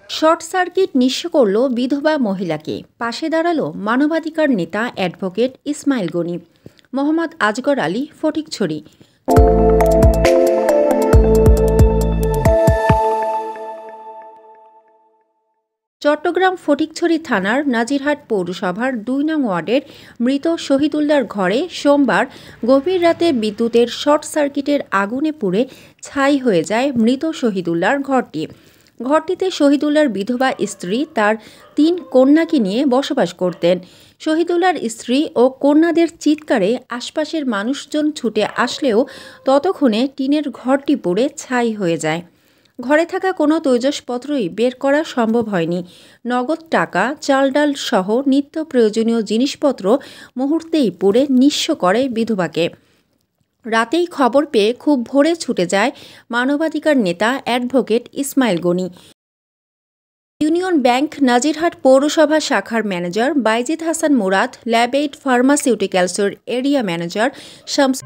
Short circuit নিঃস্ব করল বিধবা মহিলাকে, পাশে দাঁড়ালো মানবাধিকার নেতা অ্যাডভোকেট ইসমাইল গনি। মোহাম্মদ আজগর আলী, ফটিকছড়ি। চট্টগ্রাম ফটিকছড়ি থানার নাজিরহাট পৌরসভার ২ নং ওয়ার্ডের মৃত শহীদুল্লাহর ঘরে সোমবার গভীর রাতে বিদ্যুতের শর্ট সার্কিটের আগুনে পুড়ে ছাই হয়ে যায় মৃত শহীদুল্লাহর ঘরটি। ঘরটিতে শহীদুল্লাহর বিধবা স্ত্রী তার ৩ কন্যাকে নিয়ে বসবাস করতেন। শহীদুল্লাহর স্ত্রী ও কন্যাদের চিৎকারে আশপাশের মানুষজন ছুটে আসলেও ততক্ষণে টিনের ঘরটি পুড়ে ছাই হয়ে যায়। ঘরে থাকা কোনো তৈজসপত্রই বের করা সম্ভব হয়নি। নগদ টাকা, চাল ডাল সহ নিত্য প্রয়োজনীয় জিনিসপত্র মুহূর্তেই পুড়ে নিঃস্ব করে বিধবাকে। রাতেই খবর পেয়ে খুব ভোরে ছুটে যায় মানবাধিকার নেতা advocate Ismail Gani. Union bank Nazirhat পৌরসভা শাখার manager Bayezid Hasan Murad, Lab Aid ফার্মাসিউটিক্যালসের এরিয়া ম্যানেজার শামস।